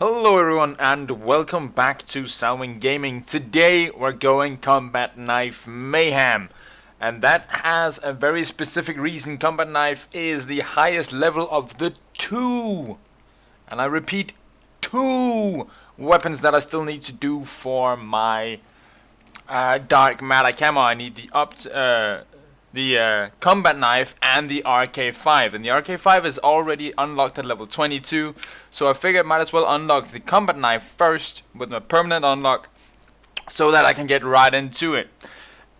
Hello everyone and welcome back to Salwyngaming. Today we're going Combat Knife Mayhem. And that has a very specific reason. Combat Knife is the highest level of the two. And I repeat, two weapons that I still need to do for my dark matter camo. I need the combat knife and the RK5, and the RK5 is already unlocked at level 22, so I figured I might as well unlock the combat knife first with my permanent unlock so that I can get right into it.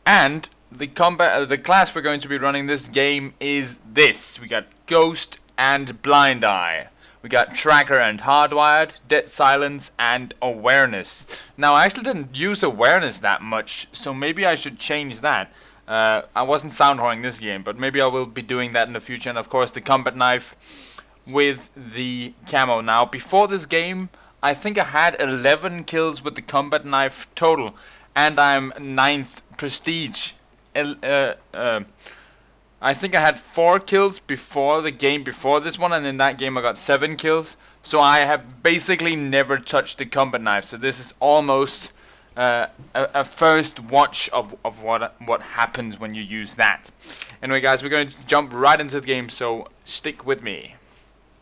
And the class we're going to be running this game is this. We got Ghost and Blind Eye. We got Tracker and Hardwired, Dead Silence, and Awareness. Now, I actually didn't use Awareness that much, so maybe I should change that. I wasn't sound horning this game, but maybe I will be doing that in the future. And of course, the combat knife with the camo. Now, before this game, I think I had 11 kills with the combat knife total, and I'm 9th prestige. I think I had 4 kills before the game before this one, and in that game I got 7 kills. So I have basically never touched the combat knife. So this is almost a first watch of what happens when you use that. Anyway, guys, we're going to jump right into the game, so stick with me.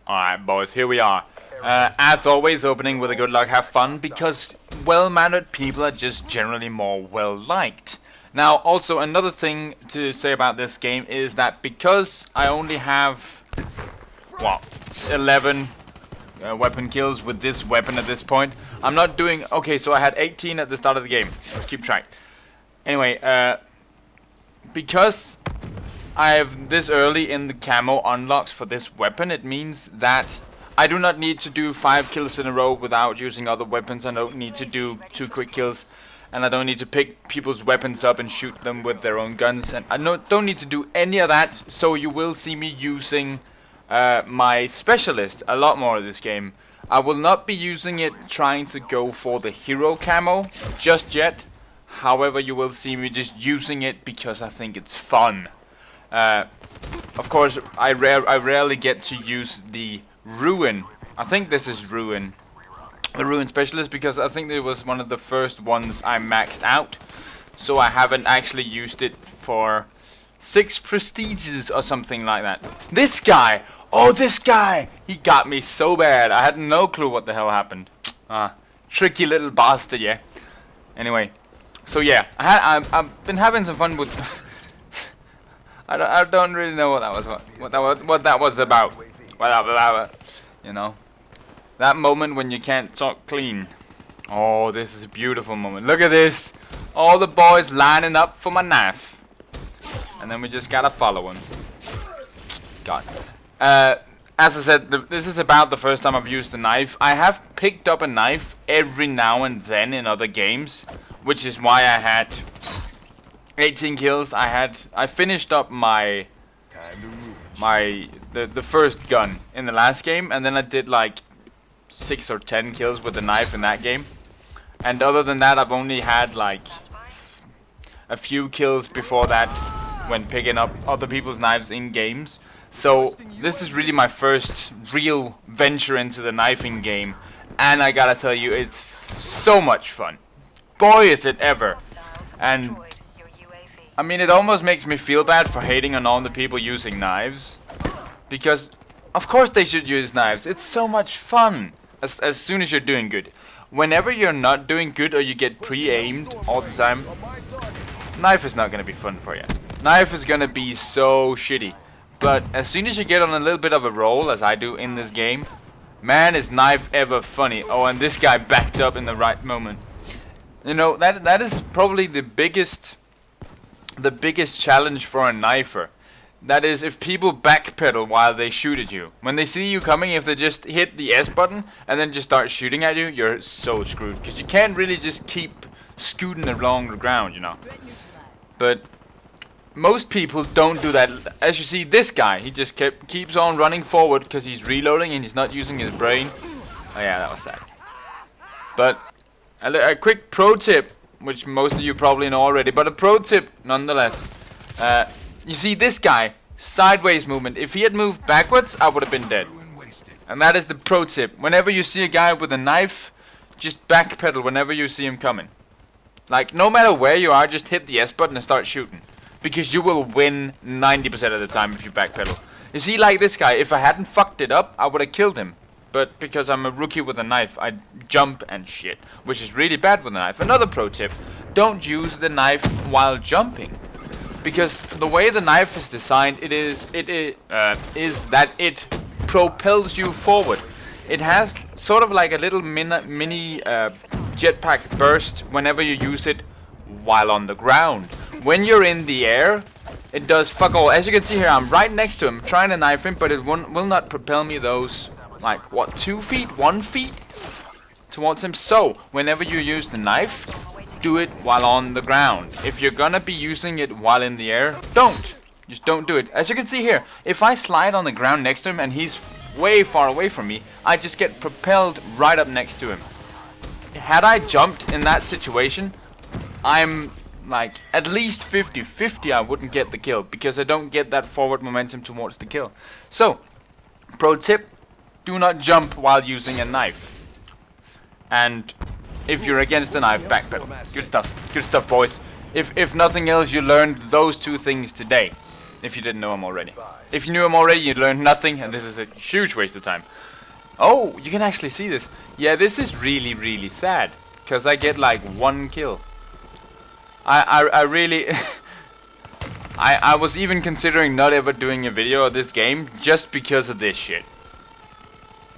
Alright, boys, here we are. As always, opening with a good luck, have fun, because well-mannered people are just generally more well-liked. Now, also, another thing to say about this game is that because I only have, well, 11 weapon kills with this weapon at this point, I'm not doing... Okay, so I had 18 at the start of the game. Let's keep track. Anyway, because I have this early in the camo unlocked for this weapon, it means that I do not need to do 5 kills in a row without using other weapons. I don't need to do 2 quick kills, and I don't need to pick people's weapons up and shoot them with their own guns, and I don't need to do any of that. So you will see me using my specialist a lot more of this game. I will not be using it trying to go for the hero camo just yet. However, you will see me just using it because I think it's fun. Of course, I rarely get to use the Ruin. I think this is Ruin. The Ruin specialist, because I think it was one of the first ones I maxed out. So I haven't actually used it for 6 prestiges or something like that. This guy! Oh, this guy! He got me so bad. I had no clue what the hell happened. Tricky little bastard, yeah. Anyway, so yeah, I've been having some fun with... I don't really know what that was. What that was about. You know, that moment when you can't talk clean. Oh, this is a beautiful moment. Look at this. All the boys lining up for my knife. And then we just gotta follow him. God. As I said, this is about the first time I've used a knife. I have picked up a knife every now and then in other games, which is why I had 18 kills. I finished up the first gun in the last game, and then I did like 6 or 10 kills with the knife in that game. And other than that, I've only had like a few kills before that when picking up other people's knives in games. So this is really my first real venture into the knifing game, and I gotta tell you, it's so much fun. Boy, is it ever. And I mean, it almost makes me feel bad for hating on all the people using knives, because of course they should use knives. It's so much fun as soon as you're doing good. Whenever you're not doing good or you get pre-aimed all the time, knife is not gonna be fun for you. Knife is gonna be so shitty. But as soon as you get on a little bit of a roll, as I do in this game, man, is knife ever funny. Oh, and this guy backed up in the right moment. You know, that is probably the biggest challenge for a knifer. That is, if people backpedal while they shoot at you. When they see you coming, if they just hit the S button and then just start shooting at you, you're so screwed. Because you can't really just keep scooting along the ground, you know. But most people don't do that. As you see, this guy, he just keeps on running forward because he's reloading and he's not using his brain. Oh yeah, that was sad. But a quick pro tip, which most of you probably know already, but a pro tip nonetheless. You see this guy, sideways movement. If he had moved backwards, I would have been dead. And that is the pro tip. Whenever you see a guy with a knife, just backpedal whenever you see him coming. Like, no matter where you are, just hit the S button and start shooting. Because you will win 90% of the time if you backpedal. You see, like this guy, if I hadn't fucked it up, I would have killed him. But because I'm a rookie with a knife, I jump and shit. Which is really bad with a knife. Another pro tip, don't use the knife while jumping. Because the way the knife is designed, is that it propels you forward. It has sort of like a little mini jetpack burst whenever you use it while on the ground. When you're in the air, it does fuck all. As you can see here, I'm right next to him, trying to knife him, but it will not propel me those, like, what, 2 feet, 1 feet towards him. So, whenever you use the knife, do it while on the ground. If you're gonna be using it while in the air, don't. Just don't do it. As you can see here, if I slide on the ground next to him and he's way far away from me, I just get propelled right up next to him. Had I jumped in that situation, I'm like at least 50-50 I wouldn't get the kill, because I don't get that forward momentum towards the kill. So, pro tip, do not jump while using a knife. And if you're against a knife, backpedal. Good stuff, boys. If nothing else, you learned those 2 things today. If you didn't know them already. If you knew them already, you learned nothing, and this is a huge waste of time. Oh, you can actually see this. Yeah, this is really, really sad, because I get like 1 kill. I really... I was even considering not ever doing a video of this game, just because of this shit.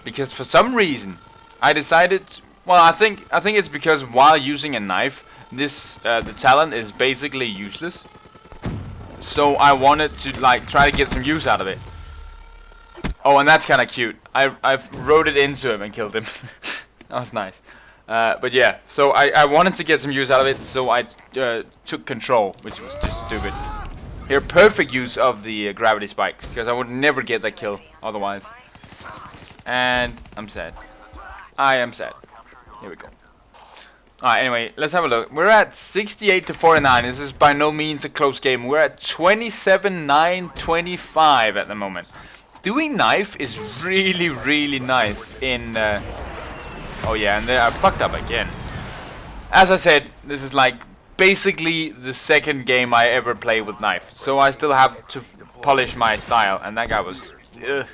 Because for some reason, I decided... Well, I think it's because while using a knife, the talent is basically useless. So I wanted to like try to get some use out of it. Oh, and that's kind of cute. I've rode it into him and killed him. That was nice. But yeah, so I wanted to get some use out of it, so I took control, which was just stupid. Here, perfect use of the gravity spikes, because I would never get that kill otherwise. And I'm sad. I am sad. Here we go. Alright, anyway, let's have a look. We're at 68-49. This is by no means a close game. We're at 27-9-25 at the moment. Doing knife is really, really nice in... oh yeah, and I fucked up again. As I said, this is like basically the second game I ever play with knife. So I still have to polish my style. And that guy was... Ugh.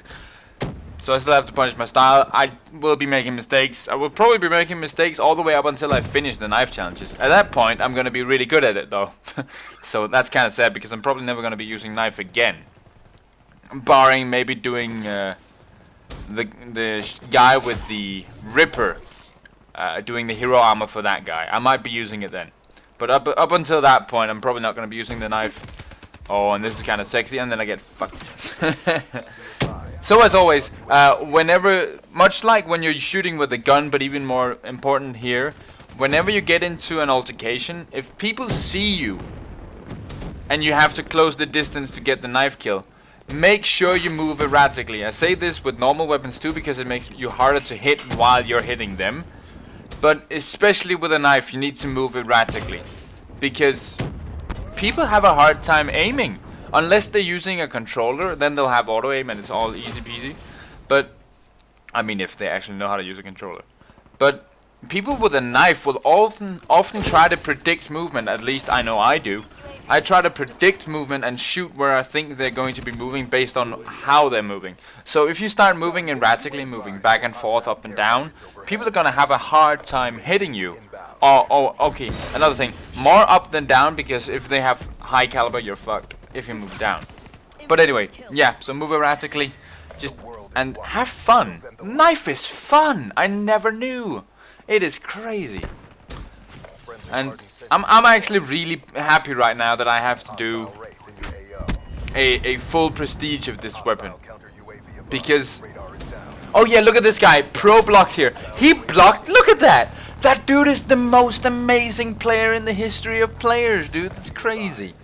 So I still have to polish my style. I will be making mistakes. I will probably be making mistakes all the way up until I finish the knife challenges. At that point, I'm going to be really good at it though. So that's kind of sad, because I'm probably never going to be using knife again. Barring maybe doing the guy with the Ripper. Doing the hero armor for that guy. I might be using it then. But up until that point, I'm probably not going to be using the knife. Oh, and this is kind of sexy, and then I get fucked. So as always, whenever, much like when you're shooting with a gun, but even more important here, whenever you get into an altercation, if people see you, and you have to close the distance to get the knife kill, make sure you move erratically. I say this with normal weapons too, because it makes you harder to hit while you're hitting them. But especially with a knife, you need to move erratically, because people have a hard time aiming. Unless they're using a controller, then they'll have auto aim and it's all easy peasy. But, I mean, if they actually know how to use a controller. But people with a knife will often try to predict movement. At least I know I do. I try to predict movement and shoot where I think they're going to be moving based on how they're moving. So if you start moving erratically, moving back and forth, up and down, people are going to have a hard time hitting you. Oh, okay. Another thing, more up than down, because if they have high caliber, you're fucked if you move down. But anyway, yeah, so move erratically, and have fun. Knife is fun. I never knew. It is crazy. And I'm actually really happy right now that I have to do a full prestige of this weapon, because oh yeah, look at this guy, pro blocks here. He blocked. Look at that. That dude is the most amazing player in the history of players, dude. That's crazy.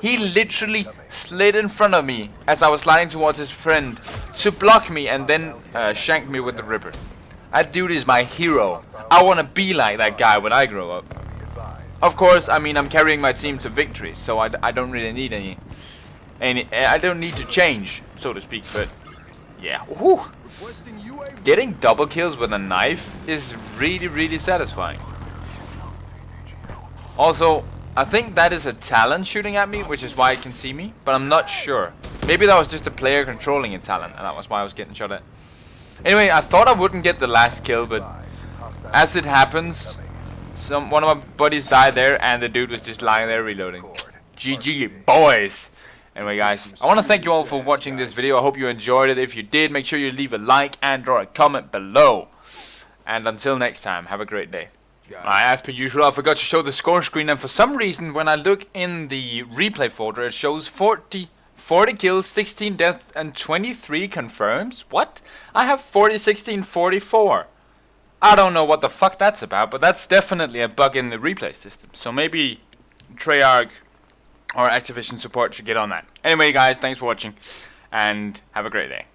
He literally slid in front of me as I was sliding towards his friend to block me, and then shanked me with the Ripper. That dude is my hero. I want to be like that guy when I grow up. Of course, I mean, I'm carrying my team to victory, so I don't really need any I don't need to change, so to speak, but yeah. Whew. getting double kills with a knife is really, really satisfying. Also, I think that is a talent shooting at me, which is why it can see me, but I'm not sure. Maybe that was just a player controlling a talent, and that was why I was getting shot at. Anyway, I thought I wouldn't get the last kill, but as it happens, one of my buddies died there, and the dude was just lying there reloading. GG, boys! Anyway, guys, I want to thank you all for watching this video. I hope you enjoyed it. If you did, make sure you leave a like and draw a comment below. And until next time, have a great day. As per usual, I forgot to show the score screen, and for some reason, when I look in the replay folder, it shows 40 kills, 16 deaths, and 23 confirms. What? I have 40, 16, 44. I don't know what the fuck that's about, but that's definitely a bug in the replay system. So maybe Treyarch or Activision support should get on that. Anyway, guys, thanks for watching, and have a great day.